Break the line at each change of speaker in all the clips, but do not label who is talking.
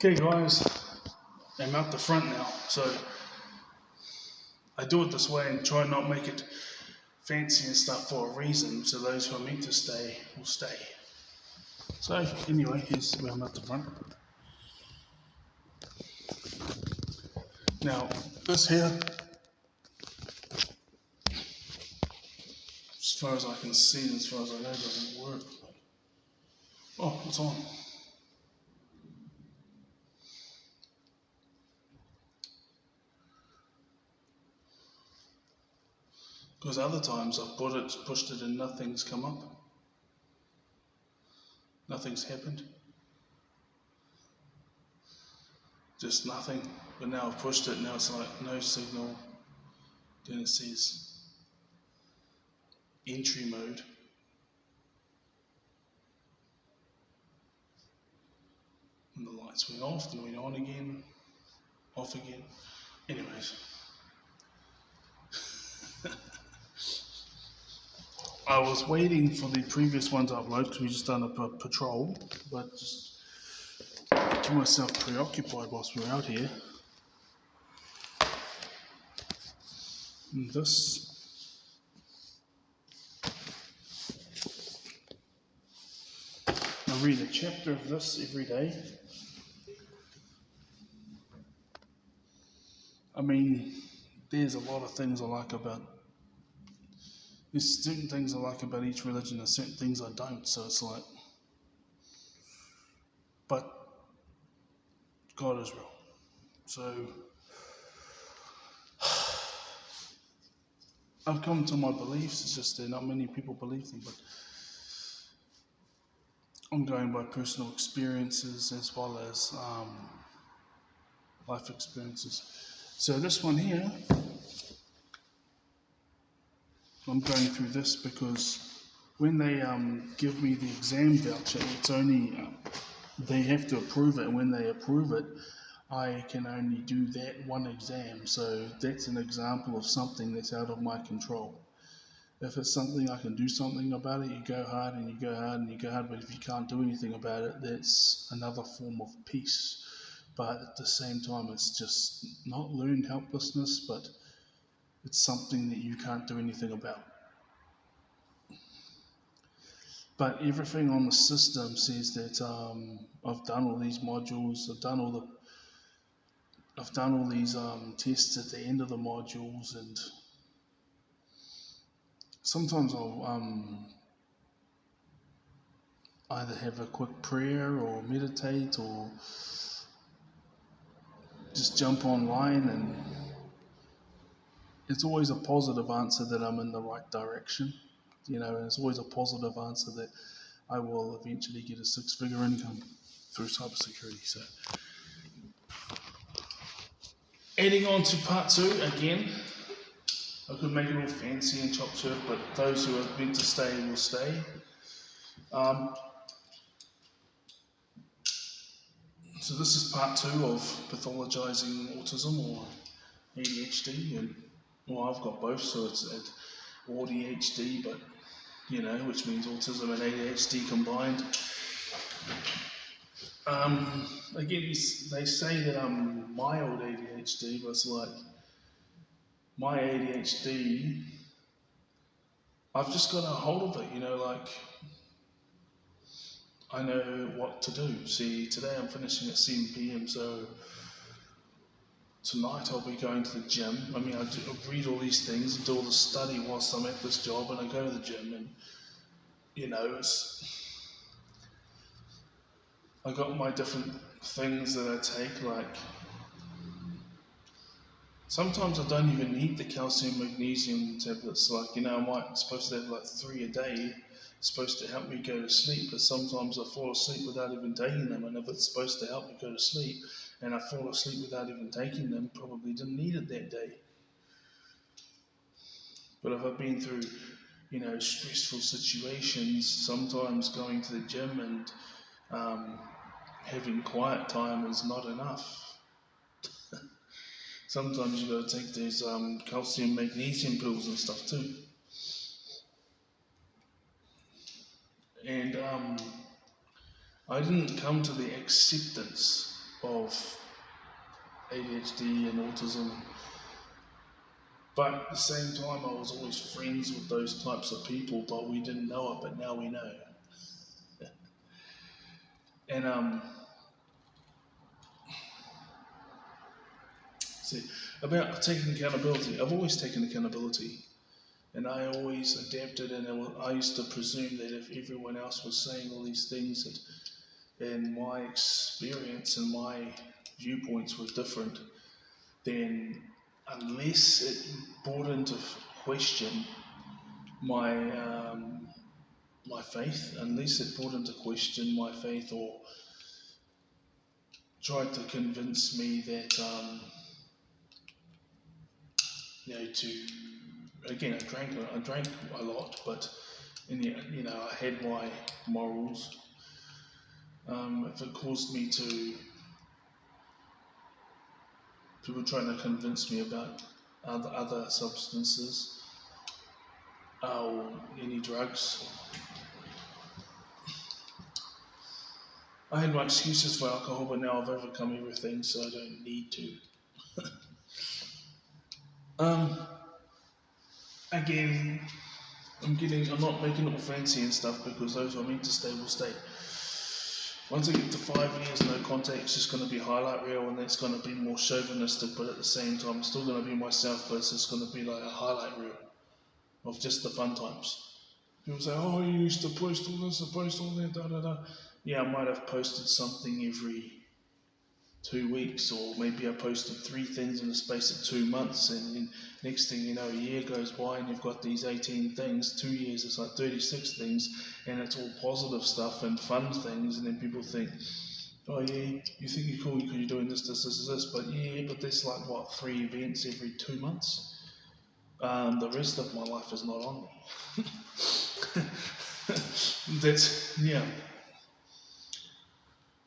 Okay guys, I'm out the front now, so I do it this way and try not make it fancy and stuff for a reason, so those who are meant to stay will stay. So anyway, here's where I'm at the front. Now this here, as far as I can see and as far as I know, doesn't work. Oh, it's on. Because other times I've pushed it and nothing's come up. Nothing's happened. Just nothing. But now I've pushed it, now it's like no signal. Then it says entry mode. And the lights went off, then went on again, off again. Anyways. I was waiting for the previous one to upload because we just done a patrol, but just keep myself preoccupied whilst we're out here. And this, I read a chapter of this every day. I mean, there's a lot of things I like about. There's certain things I like about each religion and certain things I don't, so it's like, but God is real. So I've come to my beliefs, it's just that not many people believe them, but I'm going by personal experiences as well as life experiences. So this one here, I'm going through this because when they give me the exam voucher, it's only, they have to approve it, and when they approve it, I can only do that one exam. So that's an example of something that's out of my control. If it's something I can do something about it, you go hard and you go hard and you go hard, but if you can't do anything about it, that's another form of peace. But at the same time, it's just not learned helplessness, but it's something that you can't do anything about. But everything on the system says that I've done all these modules, I've done all these tests at the end of the modules, and sometimes I'll either have a quick prayer or meditate or just jump online, and it's always a positive answer that I'm in the right direction, and it's always a positive answer that I will eventually get a 6-figure income through cybersecurity. So, adding on to part 2 again, I could make it all fancy and chop chop, but those who are meant to stay will stay. So this is part 2 of Pathologizing Autism or ADHD, and I've got both, so it's ADHD, but which means autism and ADHD combined. Again, they say that I'm mild ADHD, but it's like my ADHD, I've just got a hold of it, like I know what to do. See, today I'm finishing at 7 p.m, so tonight I'll be going to the gym. I mean, I read all these things and do all the study whilst I'm at this job, and I go to the gym, and I got my different things that I take, like sometimes I don't even need the calcium magnesium tablets, like I'm supposed to have like 3 a day, supposed to help me go to sleep, but sometimes I fall asleep without even taking them, and if it's supposed to help me go to sleep and I fall asleep without even taking them, probably didn't need it that day. But if I've been through stressful situations, sometimes going to the gym and having quiet time is not enough. Sometimes you've got to take these calcium magnesium pills and stuff too. And I didn't come to the acceptance of ADHD and autism. But at the same time, I was always friends with those types of people, but we didn't know it, but now we know. And see, about taking accountability, I've always taken accountability. And I always adapted, and I used to presume that if everyone else was saying all these things, and my experience and my viewpoints were different, then unless it brought into question my my faith, unless it brought into question my faith or tried to convince me that to again I drank a lot, but I had my morals. If it caused me to people trying to convince me about other substances or any drugs, I had my excuses for alcohol, but now I've overcome everything, so I don't need to. Again, I'm not making it all fancy and stuff because those who are meant to stay will stay. Once I get to 5 years, no contact, it's just going to be highlight reel, and that's going to be more chauvinistic, but at the same time, I'm still going to be myself, but it's just going to be like a highlight reel of just the fun times. People say, oh, you used to post all this and post all that, da da da. Yeah, I might have posted something every 2 weeks, or maybe I posted 3 things in the space of 2 months, and then next thing you know, a year goes by and you've got these 18 things. 2 years, it's like 36 things, and it's all positive stuff and fun things, and then people think, oh yeah, you think you're cool because you're doing this, but yeah, but there's like what, 3 events every 2 months. The rest of my life is not on me. That's yeah.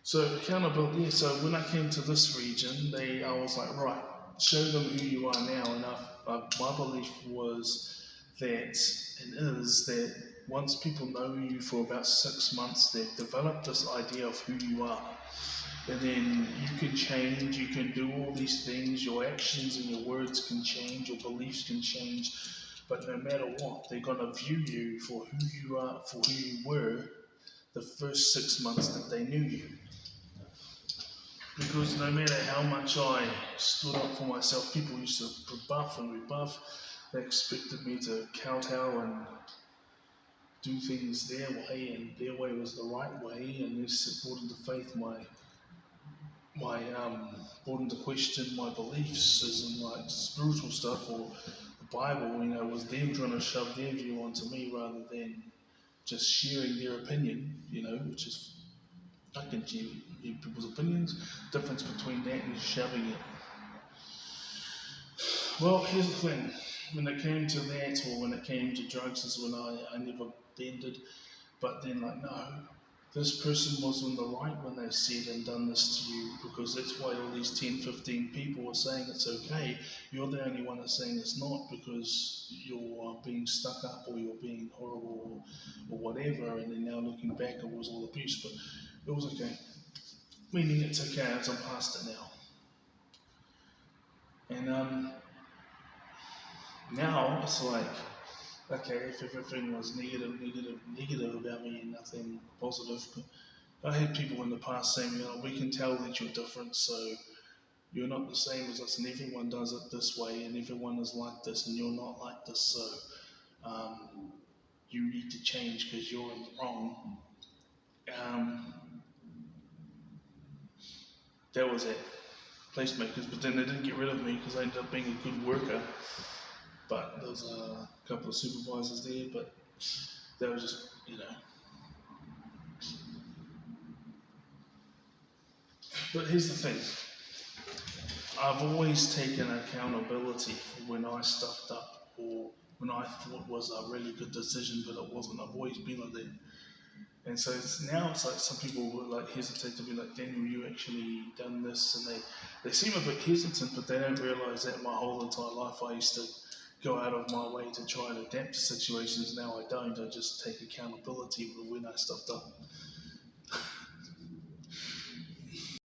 So accountability. So when I came to this region, I was like, right, show them who you are now. And my belief was that, and is that once people know you for about 6 months, they've developed this idea of who you are. And then you can change, you can do all these things, your actions and your words can change, your beliefs can change, but no matter what, they're going to view you for who you are, for who you were the first 6 months that they knew you. Because no matter how much I stood up for myself, people used to rebuff and rebuff. They expected me to kowtow and do things their way, and their way was the right way, and this it brought into faith brought into question my beliefs as in like spiritual stuff or the Bible, was them trying to shove their view onto me rather than just sharing their opinion, which is I can share people's opinions. Difference between that and shoving it. Well, here's the thing. When it came to that, or when it came to drugs, is when I never bended. But then, no, this person was in the right when they said and done this to you, because that's why all these 10, 15 people are saying it's okay. You're the only one that's saying it's not, because you're being stuck up or you're being horrible or whatever, and then now looking back, it was all abuse, but it was okay. Meaning it's okay, as I'm past it now. And now it's like, okay, if everything was negative about me and nothing positive, but I had people in the past saying, we can tell that you're different, so you're not the same as us, and everyone does it this way, and everyone is like this, and you're not like this, so you need to change because you're in the wrong. That was it. Placemakers, but then they didn't get rid of me because I ended up being a good worker. But there was a couple of supervisors there, but they were just, But here's the thing. I've always taken accountability for when I stuffed up or when I thought was a really good decision, but it wasn't. I've always been like that. And so now it's like some people will hesitate to be like, Daniel, you actually done this, and they seem a bit hesitant, but they don't realise that my whole entire life I used to go out of my way to try and adapt to situations. Now I don't. I just take accountability for when I stuffed up.